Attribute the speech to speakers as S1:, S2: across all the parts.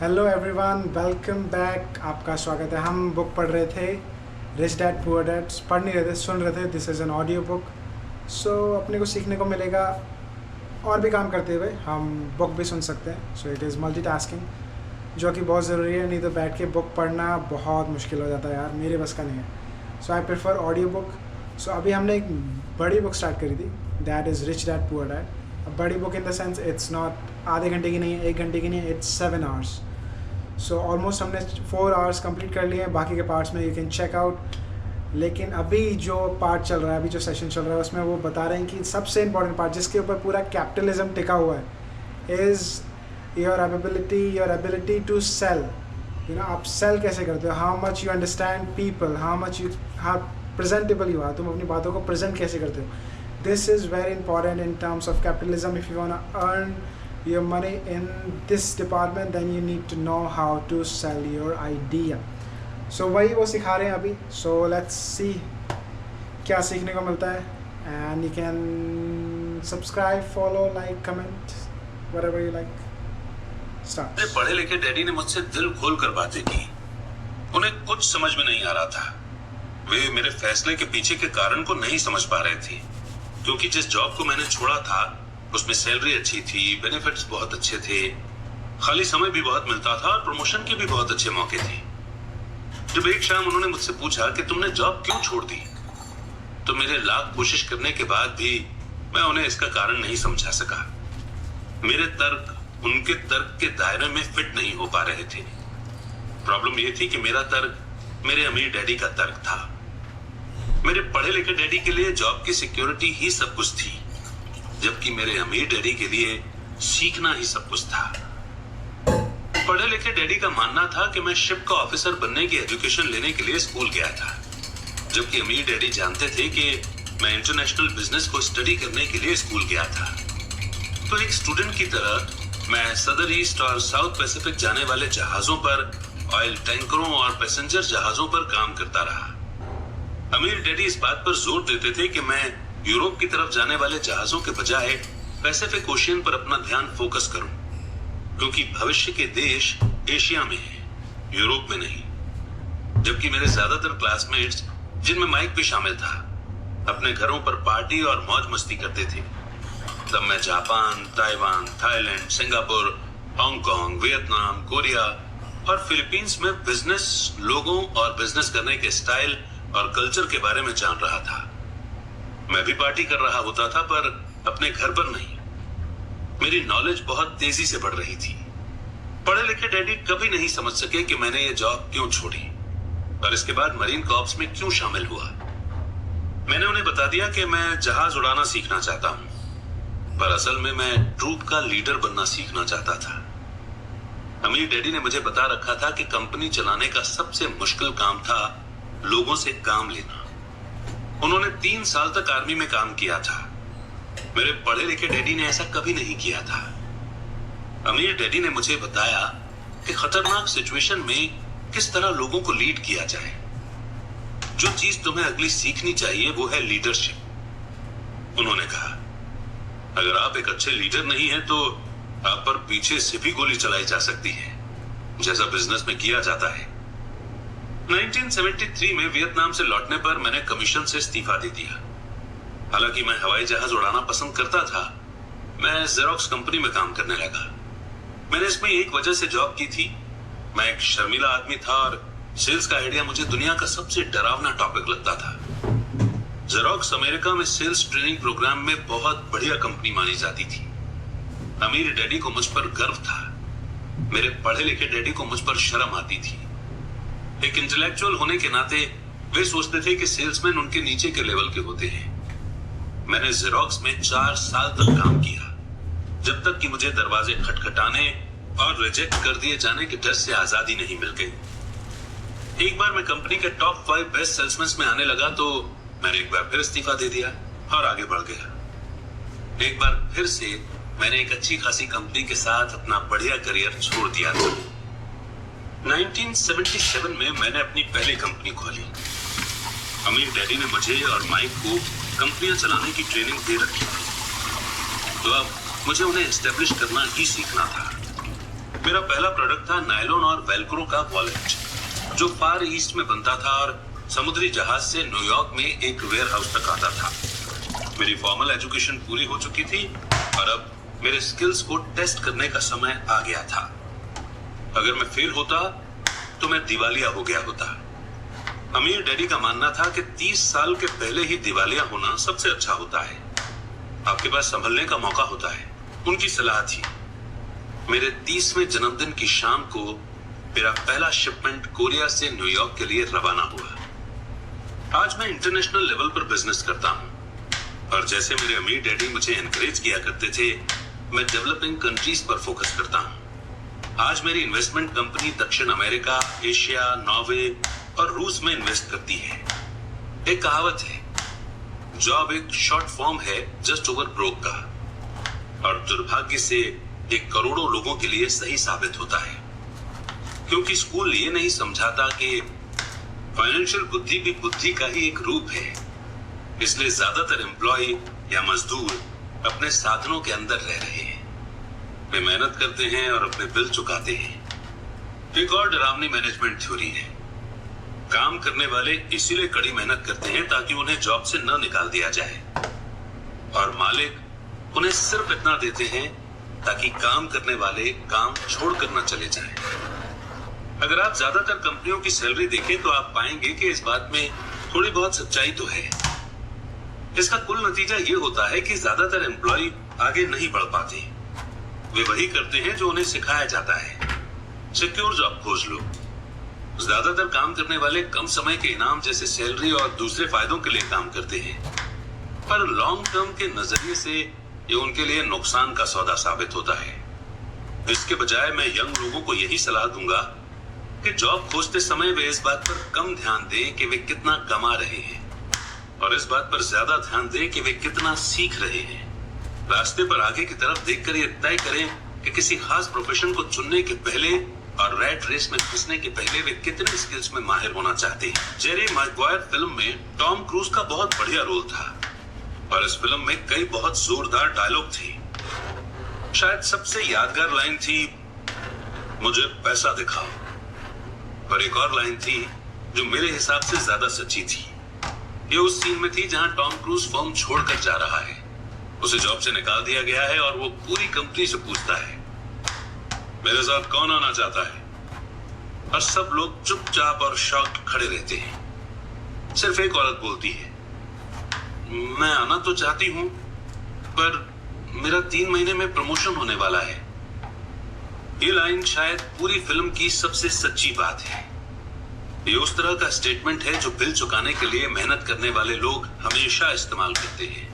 S1: Hello everyone, welcome back. आपका स्वागत है। हम बुक पढ़ रहे थे, रिच डैड पुअर डैड। पढ़ नहीं रहे थे, सुन रहे थे। This is an audio book. So अपने को सीखने को मिलेगा। और भी काम करते हुए हम बुक भी सुन सकते हैं। सो इट इज़ मल्टीटास्किंग, जो कि बहुत ज़रूरी है। नहीं तो बैठ के बुक पढ़ना बहुत मुश्किल हो जाता है यार, मेरे बस का नहीं है। So I prefer audio book. So अभी हमने एक बड़ी बुक स्टार्ट करी थी, that is rich dad poor dad. बड़ी book in the sense it's not आधे घंटे की नहीं है, 1 घंटे की नहीं है, इट्स 7 आवर्स। सो ऑलमोस्ट हमने 4 आवर्स कंप्लीट कर लिए हैं। बाकी के पार्ट्स में यू कैन चेक आउट। लेकिन अभी जो पार्ट चल रहा है, अभी जो सेशन चल रहा है, उसमें वो बता रहे हैं कि सबसे इंपॉर्टेंट पार्ट जिसके ऊपर पूरा कैपिटलिज्म टिका हुआ है is your ability to sell. आप सेल कैसे करते हो, how much you understand people, how presentable you are, तुम अपनी बातों को प्रेजेंट कैसे करते हो। This is very important in terms of capitalism. If you want to earn your money in this department, then you need to know how to sell your idea. So वही वो सिखा रहे हैं अभी. So let's see क्या सीखने को मिलता है. And you can subscribe, follow, like, comment, whatever you like. Start.
S2: मेरे पढ़े लिखे डैडी ने मुझसे दिल खोल कर बातें की। उन्हें कुछ समझ में नहीं आ रहा था। वे मेरे फैसले के पीछे के कारण को नहीं समझ पा रहे थे, क्योंकि जिस जॉब को मैंने छोड़ा था उसमें सैलरी अच्छी थी, बेनिफिट्स बहुत अच्छे थे, खाली समय भी बहुत मिलता था और प्रमोशन के भी बहुत अच्छे मौके थे। जब एक शाम उन्होंने मुझसे पूछा कि तुमने जॉब क्यों छोड़ दी, तो मेरे लाख कोशिश करने के बाद भी मैं उन्हें इसका कारण नहीं समझा सका। मेरे तर्क उनके तर्क के दायरे में फिट नहीं हो पा रहे थे। प्रॉब्लम यह थी कि मेरा तर्क मेरे अमीर डैडी का तर्क था। मेरे पढ़े लिखे डैडी के लिए जॉब की सिक्योरिटी ही सब कुछ थी, जबकि मेरे अमीर डैडी के लिए सीखना ही सब कुछ था। पढ़े लिखे डैडी का मानना था कि मैं शिप का ऑफिसर बनने की एजुकेशन लेने के लिए स्कूल गया था, जबकि अमीर डैडी जानते थे कि मैं इंटरनेशनल बिजनेस को स्टडी करने के लिए स्कूल गया था। तो एक स्टूडेंट की तरह मैं सदर ईस्ट और साउथ पैसिफिक जाने वाले जहाजों पर, ऑयल टैंकरों और पैसेंजर जहाजों पर काम करता रहा। अमीर डैडी इस बात पर जोर देते थे कि मैं यूरोप की तरफ जाने वाले जहाजों के बजाय पैसिफिक ओशियन पर अपना ध्यान फोकस करूं, क्योंकि भविष्य के देश एशिया में हैं, यूरोप में नहीं। जबकि मेरे ज्यादातर क्लासमेट्स, जिनमें माइक भी शामिल था, अपने घरों पर पार्टी और मौज मस्ती करते थे, तब मैं Japan, Taiwan, Thailand, Singapore, Hong Kong, Vietnam, Korea और फिलीपींस में बिजनेस लोगों और बिजनेस करने के स्टाइल और कल्चर के बारे में जान रहा था। मैं भी पार्टी कर रहा होता था, पर अपने घर पर नहीं। मेरी नॉलेज बहुत तेजी से बढ़ रही थी। पढ़े लिखे डैडी कभी नहीं समझ सके कि मैंने ये जॉब क्यों छोड़ी और इसके बाद मरीन कॉर्प्स में क्यों शामिल हुआ। मैंने उन्हें बता दिया कि मैं जहाज उड़ाना सीखना चाहता हूं, पर असल में मैं ट्रूप का लीडर बनना सीखना चाहता था। अमीर डैडी ने मुझे बता रखा था कि कंपनी चलाने का सबसे मुश्किल काम था लोगों से काम लेना। उन्होंने 3 साल तक आर्मी में काम किया था। मेरे पढ़े लिखे डैडी ने ऐसा कभी नहीं किया था। अमीर डैडी ने मुझे बताया कि खतरनाक सिचुएशन में किस तरह लोगों को लीड किया जाए। जो चीज तुम्हें अगली सीखनी चाहिए वो है लीडरशिप। उन्होंने कहा, अगर आप एक अच्छे लीडर नहीं हैं तो आप पर पीछे से भी गोली चलाई जा सकती है, जैसा बिजनेस में किया जाता है। 1973 में वियतनाम से लौटने पर मैंने कमीशन से इस्तीफा दे दिया। हालांकि मैं हवाई जहाज उड़ाना पसंद करता था, मैं जेरोक्स कंपनी में काम करने लगा। मैंने इसमें एक वजह से जॉब की थी। मैं एक शर्मीला आदमी था और सेल्स का आइडिया मुझे दुनिया का सबसे डरावना टॉपिक लगता था। जेरोक्स अमेरिका में सेल्स ट्रेनिंग प्रोग्राम में बहुत बढ़िया कंपनी मानी जाती थी। अमीर डैडी को मुझ पर गर्व था, मेरे पढ़े लिखे डैडी को मुझ पर शर्म आती थी। एक इंटेलेक्चुअल होने के नाते वे सोचते थे कि सेल्समैन उनके नीचे के लेवल के होते हैं। मैंने जेरोक्स में 4 साल तक काम किया, जब तक कि मुझे दरवाजे खटखटाने और रिजेक्ट कर दिए जाने के डर से आजादी नहीं मिल गई। एक बार मैं कंपनी के टॉप 5 बेस्ट सेल्समैन में आने लगा तो मैंने एक बार फिर इस्तीफा दे दिया और आगे बढ़ गया। एक बार फिर से मैंने एक अच्छी खासी कंपनी के साथ अपना बढ़िया करियर छोड़ दिया था। 1977 में मैंने अपनी पहली कंपनी खोली। अमीर डैडी ने मुझे और माइक को कंपनियां चलाने की ट्रेनिंग दे रखी थी, तो अब मुझे उन्हें एस्टेब्लिश करना ही सीखना था। मेरा पहला प्रोडक्ट था नायलॉन और वेलक्रो का वॉलेट, जो फार ईस्ट में बनता था और समुद्री जहाज से न्यूयॉर्क में एक वेयर हाउस तक आता था। मेरी फॉर्मल एजुकेशन पूरी हो चुकी थी और अब मेरे स्किल्स को टेस्ट करने का समय आ गया था। अगर मैं फेल होता तो मैं दिवालिया हो गया होता। अमीर डैडी का मानना था कि 30 साल के पहले ही दिवालिया होना सबसे अच्छा होता है, आपके पास संभलने का मौका होता है। उनकी सलाह थी। मेरे 30वें जन्मदिन की शाम को मेरा पहला शिपमेंट कोरिया से न्यूयॉर्क के लिए रवाना हुआ। आज मैं इंटरनेशनल लेवल पर बिजनेस करता हूं और जैसे मेरे अमीर डैडी मुझे एनकरेज किया करते थे, मैं डेवलपिंग कंट्रीज पर फोकस करता हूं। आज मेरी इन्वेस्टमेंट कंपनी दक्षिण अमेरिका, एशिया, नॉर्वे और रूस में इन्वेस्ट करती है। एक कहावत है, जॉब एक शॉर्ट फॉर्म है जस्ट ओवर ब्रोक का, और दुर्भाग्य से एक करोड़ों लोगों के लिए सही साबित होता है, क्योंकि स्कूल ये नहीं समझाता कि फाइनेंशियल बुद्धि भी बुद्धि का ही एक रूप है। इसलिए ज्यादातर एम्प्लॉय या मजदूर अपने साधनों के अंदर रह रहे हैं। वे मेहनत करते हैं और अपने बिल चुकाते हैं। एक और डरावनी मैनेजमेंट थ्योरी है, काम करने वाले इसीलिए कड़ी मेहनत करते हैं ताकि उन्हें जॉब से न निकाल दिया जाए, और मालिक उन्हें सिर्फ इतना देते हैं ताकि काम करने वाले काम छोड़कर न चले जाएं। अगर आप ज्यादातर कंपनियों की सैलरी देखें तो आप पाएंगे कि इस बात में थोड़ी बहुत सच्चाई तो है। इसका कुल नतीजा ये होता है कि ज्यादातर एम्प्लॉय आगे नहीं बढ़ पाते। वे वही करते हैं जो उन्हें सिखाया जाता है। सिक्योर जॉब खोज लो। ज्यादातर काम करने वाले कम समय के इनाम जैसे सैलरी और दूसरे फायदों के लिए काम करते हैं, पर लॉन्ग टर्म के नजरिए से ये उनके लिए नुकसान का सौदा साबित होता है। इसके बजाय मैं यंग लोगों को यही सलाह दूंगा कि जॉब खोजते समय वे इस बात पर कम ध्यान दें कि वे कितना कमा रहे हैं, और इस बात पर ज्यादा ध्यान दें कि वे कितना सीख रहे हैं। रास्ते पर आगे की तरफ देखकर ये तय करें कि किसी खास प्रोफेशन को चुनने के पहले और रैट रेस में घुसने के पहले वे कितने स्किल्स में माहिर होना चाहते हैं। जेरी मैगवायर फिल्म में टॉम क्रूज का बहुत बढ़िया रोल था, और इस फिल्म में कई बहुत जोरदार डायलॉग थे। शायद सबसे यादगार लाइन थी, मुझे पैसा दिखाओ। और एक और लाइन थी जो मेरे हिसाब से ज्यादा सच्ची थी। ये उस सीन में थी जहां टॉम क्रूज फर्म छोड़कर जा रहा है। उसे जॉब से निकाल दिया गया है और वो पूरी कंपनी से पूछता है, मेरे साथ कौन आना चाहता है? और सब लोग चुपचाप और शॉक्ड खड़े रहते हैं। सिर्फ एक औरत बोलती है, मैं आना तो चाहती हूं, पर मेरा 3 महीने में प्रमोशन होने वाला है। ये लाइन शायद पूरी फिल्म की सबसे सच्ची बात है। ये उस तरह का स्टेटमेंट है जो बिल चुकाने के लिए मेहनत करने वाले लोग हमेशा इस्तेमाल करते हैं।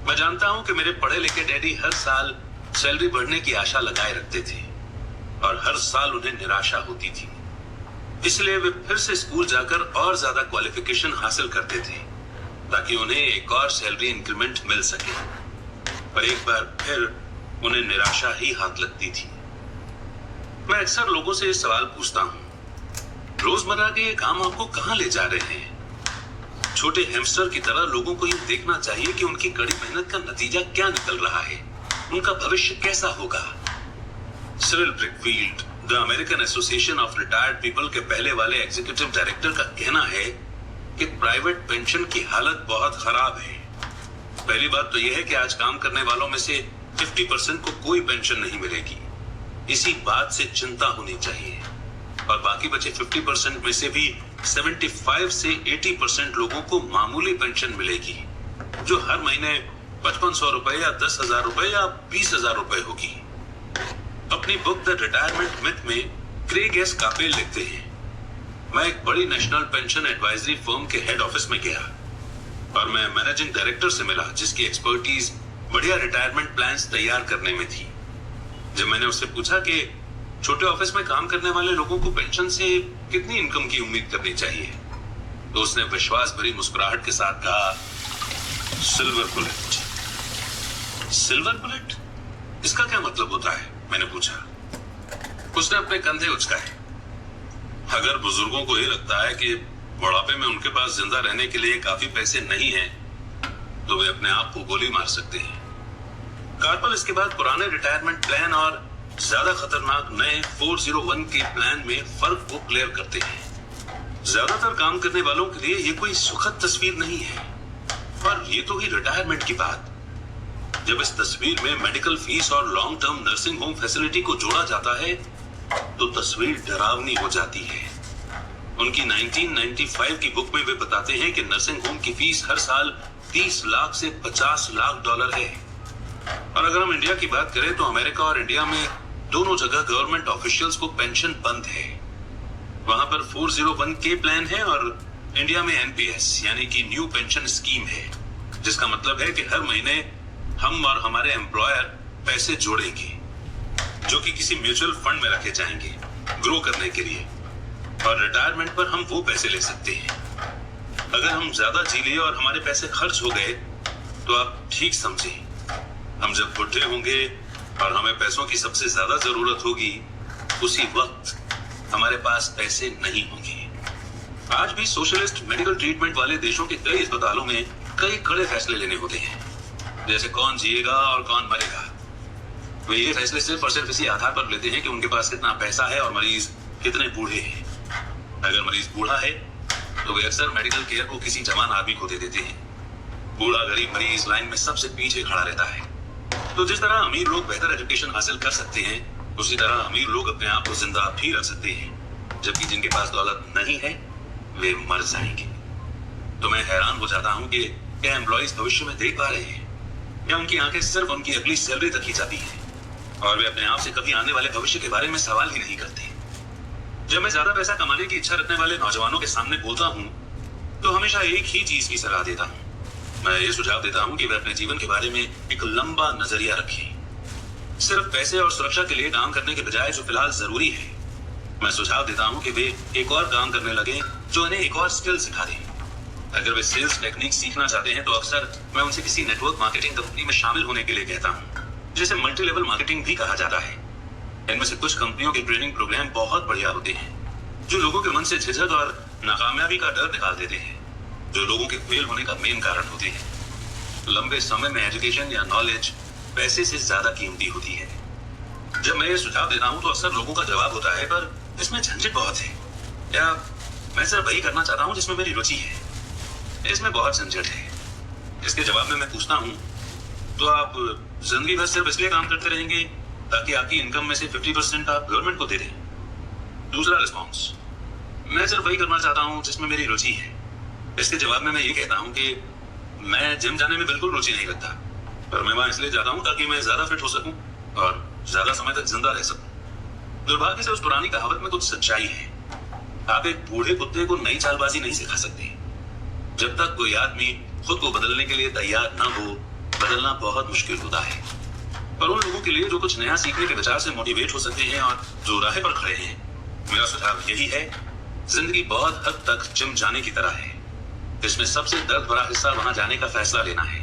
S2: मैं जानता हूं कि मेरे पढ़े लिखे डैडी हर साल सैलरी बढ़ने की आशा लगाए रखते थे, और हर साल उन्हें निराशा होती थी। इसलिए वे फिर से स्कूल जाकर और ज्यादा क्वालिफिकेशन हासिल करते थे ताकि उन्हें एक और सैलरी इंक्रीमेंट मिल सके। पर एक बार फिर उन्हें निराशा ही हाथ लगती थी। मैं अक्सर लोगों से ये सवाल पूछता हूं, रोजमर्रा के ये काम आपको कहां ले जा रहे हैं? छोटे हैमस्टर की तरह लोगों को ये देखना चाहिए कि उनकी कड़ी मेहनत का नतीजा क्या निकल रहा है, उनका भविष्य कैसा होगा। Cyril Brickfield, the American Association of Retired People के पहले वाले एग्जीक्यूटिव डायरेक्टर का कहना है कि प्राइवेट पेंशन की हालत बहुत खराब है। पहली बात तो यह है कि आज काम करने वालों में से 50% को कोई पेंशन नहीं मिलेगी। इसी बात से चिंता होनी चाहिए। और बाकी बचे 50% में से भी 75 से 80% लोगों को मामूली पेंशन मिलेगी, जो हर महीने 5500 रुपए या 10,000 रुपए या 20,000 रुपए होगी। अपनी बुक द रिटायरमेंट मिथ में क्रेग एस कापेल लिखते हैं, मैं एक बड़ी नेशनल पेंशन एडवाइजरी फर्म के हेड ऑफिस में गया और मैं मैनेजिंग डायरेक्टर से मिला जिसकी एक्सपर्टीज बढ़िया रिटायरमेंट प्लान्स तैयार करने में थी। जब मैंने उससे पूछा कि छोटे ऑफिस में काम करने वाले लोगों को पेंशन से कितनी इनकम की उम्मीद करनी चाहिए, तो उसने विश्वास भरी मुस्कुराहट के साथ कहा, सिल्वर बुलेट। Silver bullet? इसका क्या मतलब होता है? मैंने पूछा। उसने अपने कंधे उचकाए। अगर बुजुर्गों को ये लगता है कि बुढ़ापे में उनके पास जिंदा रहने के लिए काफी पैसे नहीं हैं, तो वे अपने आप को गोली मार सकते हैं। कार्पल इसके बाद पुराने रिटायरमेंट प्लान और ज्यादा खतरनाक नए 401 के प्लान में फर्क को क्लियर करते हैं। ज्यादातर काम करने वालों के लिए ये कोई सुखद तस्वीर नहीं है, पर ये तो ही रिटायरमेंट की बात। जब इस तस्वीर में मेडिकल फीस और long term nursing home facility को जोड़ा जाता है तो तस्वीर डरावनी हो जाती है। उनकी 1995 की बुक में वे बताते हैं कि नर्सिंग होम की फीस हर साल 30 लाख से 50 लाख डॉलर है। और अगर हम इंडिया की बात करें तो अमेरिका और इंडिया में दोनों जगह गवर्नमेंट ऑफिशियल्स को पेंशन बंद है। वहां पर 401 के प्लान है और इंडिया में एनपीएस यानी कि न्यू पेंशन स्कीम है, जिसका मतलब है कि हर महीने हम और हमारे एम्प्लॉयर पैसे जोड़ेंगे जो कि किसी म्यूचुअल फंड में रखे जाएंगे ग्रो करने के लिए, और रिटायरमेंट पर हम वो पैसे ले सकते हैं। अगर हम ज्यादा जी लिए और हमारे पैसे खर्च हो गए तो आप ठीक समझे, हम जब बुढ़े होंगे और हमें पैसों की सबसे ज्यादा जरूरत होगी उसी वक्त हमारे पास पैसे नहीं होंगे। आज भी सोशलिस्ट मेडिकल ट्रीटमेंट वाले देशों के कई अस्पतालों में कई कड़े फैसले लेने होते हैं, जैसे कौन जिएगा और कौन मरेगा। वे ये फैसले सिर्फ और सिर्फ इसी आधार पर लेते हैं कि उनके पास कितना पैसा है और मरीज कितने बूढ़े हैं। अगर मरीज बूढ़ा है तो वे अक्सर मेडिकल केयर को किसी जवान आदमी को दे देते हैं। बूढ़ा गरीब मरीज लाइन में सबसे पीछे खड़ा रहता है। तो जिस तरह अमीर लोग बेहतर एजुकेशन हासिल कर सकते हैं, उसी तरह अमीर लोग अपने आप को जिंदा भी रख सकते हैं, जबकि जिनके पास दौलत नहीं है वे मर जाएंगे। तो मैं हैरान हो जाता हूँ कि क्या एम्प्लॉइज भविष्य में देख पा रहे हैं, या उनकी आंखें सिर्फ उनकी अगली सैलरी तक ही जाती है और वे अपने आप से कभी आने वाले भविष्य के बारे में सवाल ही नहीं करते। जब मैं ज्यादा पैसा कमाने की इच्छा रखने वाले नौजवानों के सामने बोलता हूँ तो हमेशा एक ही चीज की सलाह देता हूँ। मैं ये सुझाव देता हूँ कि वे अपने जीवन के बारे में एक लंबा नजरिया रखें। सिर्फ पैसे और सुरक्षा के लिए काम करने के बजाय जो फिलहाल जरूरी है, मैं सुझाव देता हूँ कि वे एक और काम करने लगे जो इन्हें एक और स्किल सिखा दे। अगर वे सेल्स टेक्निक सीखना चाहते हैं तो अक्सर मैं उनसे किसी नेटवर्क मार्केटिंग कंपनी में शामिल होने के लिए कहता हूँ, जिसे मल्टी लेवल मार्केटिंग भी कहा जाता है। इनमें से कुछ कंपनियों के ट्रेनिंग प्रोग्राम बहुत बढ़िया होते हैं, जो लोगों के मन से झिझक और नाकामयाबी का डर निकाल देते हैं, जो लोगों के फेल होने का मेन कारण होते हैं। लंबे समय में एजुकेशन या नॉलेज पैसे से ज्यादा कीमती होती है। जब मैं ये सुझाव देता हूँ तो अक्सर लोगों का जवाब होता है, पर इसमें झंझट बहुत है, या मैं सिर्फ वही करना चाहता हूँ जिसमें मेरी रुचि है। इसमें बहुत झंझट है। इसके जवाब में मैं पूछता हूँ, तो आप जिंदगी भर सिर्फ इसलिए काम करते रहेंगे ताकि आपकी इनकम में से 50% आप गवर्नमेंट को दे दें? दूसरा रिस्पॉन्स, मैं सिर्फ वही करना चाहता हूँ जिसमें मेरी रुचि है। इसके जवाब में मैं ये कहता हूँ कि मैं जिम जाने में बिल्कुल रुचि नहीं रखता, पर मैं वहां इसलिए जाता हूँ ताकि मैं ज्यादा फिट हो सकूं और ज्यादा समय तक जिंदा रह सकूं। दुर्भाग्य से उस पुरानी कहावत में कुछ सच्चाई है। आप एक बूढ़े कुत्ते को नई चालबाजी नहीं सिखा सकते। जब तक कोई आदमी खुद को बदलने के लिए तैयार न हो, बदलना बहुत मुश्किल होता है। पर उन लोगों के लिए जो कुछ नया सीखने के विचार से मोटिवेट हो सकते हैं और जो राह पर खड़े हैं, मेरा सुझाव यही है, जिंदगी बहुत हद तक जिम जाने की तरह है। इसमें सबसे दर्द भरा हिस्सा वहां जाने का फैसला लेना है।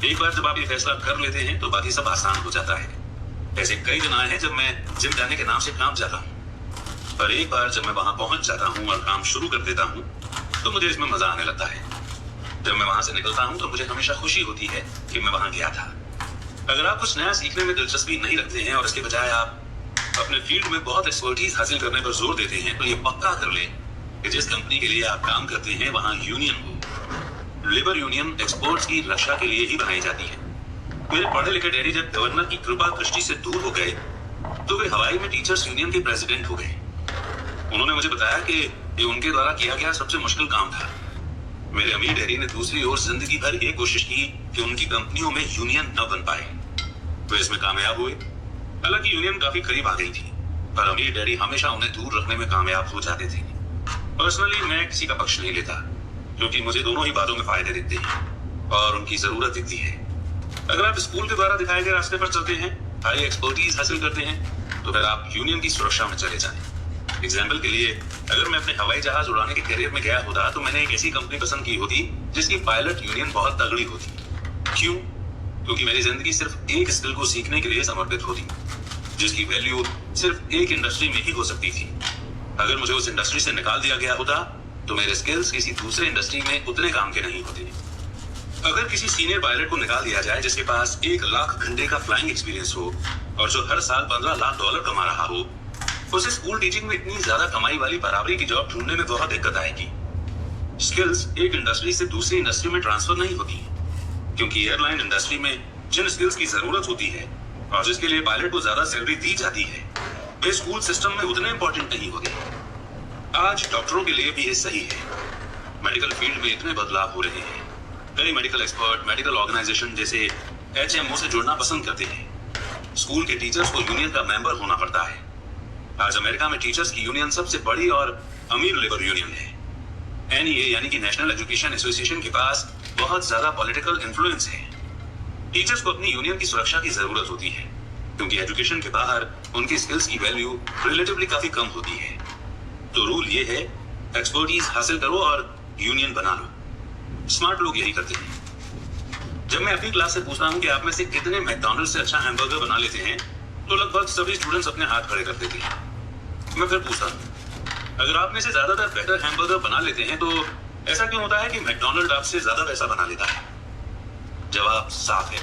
S2: एक बार जब आप ये फैसला कर लेते हैं तो बाकी सब आसान हो जाता है। ऐसे कई दिन आए हैं जब मैं जिम जाने के नाम से काम जाता हूँ, पर एक बार जब मैं वहां पहुंच जाता हूँ और काम शुरू कर देता हूँ तो मुझे इसमें मजा आने लगता है। जब मैं वहां से निकलता हूँ तो मुझे हमेशा खुशी होती है कि मैं वहां गया था। अगर आप कुछ नया सीखने में दिलचस्पी नहीं रखते हैं और इसके बजाय आप अपने फील्ड में बहुत एक्सपर्टीज हासिल करने पर जोर देते हैं, तो ये पक्का कर लें कि जिस कंपनी के लिए आप काम करते हैं वहां यूनियन हो। लेबर यूनियन एक्सपर्ट्स की रक्षा के लिए ही बनाई जाती है। मेरे पढ़े लिखे डैडी जब गवर्नर की कृपा दृष्टि से दूर हो गए तो वे हवाई में टीचर्स यूनियन के प्रेसिडेंट हो गए। उन्होंने मुझे बताया कि ये उनके द्वारा किया गया सबसे मुश्किल काम था। मेरे अमीर डैडी ने दूसरी ओर जिंदगी भर ये कोशिश की कि उनकी कंपनियों में यूनियन न बन पाए। वे इसमें कामयाब हुए। हालांकि यूनियन काफी करीब आ गई थी, पर अमीर डैडी हमेशा उन्हें दूर रखने में कामयाब हो जाते थे। पर्सनली मैं किसी का पक्ष नहीं लेता, क्योंकि मुझे दोनों ही बातों में फायदे दिखते हैं और उनकी जरूरत दिखती है। अगर आप स्कूल के द्वारा दिखाए गए रास्ते पर चलते हैं, हाई एक्सपर्टीज हासिल करते हैं, तो फिर आप यूनियन की सुरक्षा में चले जाएं। एग्जाम्पल के लिए, अगर मैं अपने हवाई जहाज उड़ाने के करियर में गया होता तो मैंने एक ऐसी कंपनी पसंद की होती जिसकी पायलट यूनियन बहुत तगड़ी होती। क्यों? क्योंकि मेरी जिंदगी सिर्फ एक स्किल को सीखने के लिए समर्पित होती, जिसकी वैल्यू सिर्फ एक इंडस्ट्री में ही हो सकती थी। अगर मुझे उस इंडस्ट्री से निकाल दिया गया होता तो मेरे स्किल्स किसी दूसरे इंडस्ट्री में उतने काम के नहीं होते। अगर किसी सीनियर पायलट को निकाल दिया जाए जिसके पास 1 लाख घंटे का फ्लाइंग एक्सपीरियंस हो और जो हर साल $15 लाख कमा रहा हो, उसे स्कूल टीचिंग में इतनी ज्यादा कमाई वाली बराबरी की जॉब ढूंढने में बहुत दिक्कत आएगी। स्किल्स एक इंडस्ट्री से दूसरी इंडस्ट्री में ट्रांसफर नहीं होती, क्योंकि एयरलाइन इंडस्ट्री में जिन स्किल्स की जरूरत होती है और जिसके लिए पायलट को ज्यादा सैलरी दी जाती है, वे स्कूल सिस्टम में उतने इंपॉर्टेंट नहीं होते। आज डॉक्टरों के लिए भी ये सही है। मेडिकल फील्ड में इतने बदलाव हो रहे हैं। कई मेडिकल एक्सपर्ट मेडिकल ऑर्गेनाइजेशन जैसे HMO से जुड़ना पसंद करते हैं। स्कूल के टीचर्स को यूनियन का मेंबर होना पड़ता है। आज अमेरिका में टीचर्स की यूनियन सबसे बड़ी और अमीर लेबर यूनियन है। NEA यानी कि नेशनल एजुकेशन एसोसिएशन के पास बहुत ज्यादा पॉलिटिकल इन्फ्लुएंस है। टीचर्स को अपनी यूनियन की सुरक्षा की जरूरत होती है, क्योंकि एजुकेशन के बाहर उनकी स्किल्स की वैल्यू रिलेटिवली काफी कम होती है। तो रूल ये है, एक्सपर्टीज हासिल करो और यूनियन बना लो। स्मार्ट लोग यही करते हैं। जब मैं अपनी क्लास से पूछता हूँ कि आप में से कितने मैकडॉनल्ड्स से अच्छा हैमबर्गर बना लेते हैं, तो लगभग सभी स्टूडेंट्स अपने हाथ खड़े कर देते हैं। मैं फिर पूछता हूँ, अगर आप में से ज्यादातर बेटर हैमबर्गर बना लेते हैं, तो ऐसा क्यों होता है कि मैकडॉनल्ड आपसे ज्यादा पैसा बना लेता है? जवाब साफ है,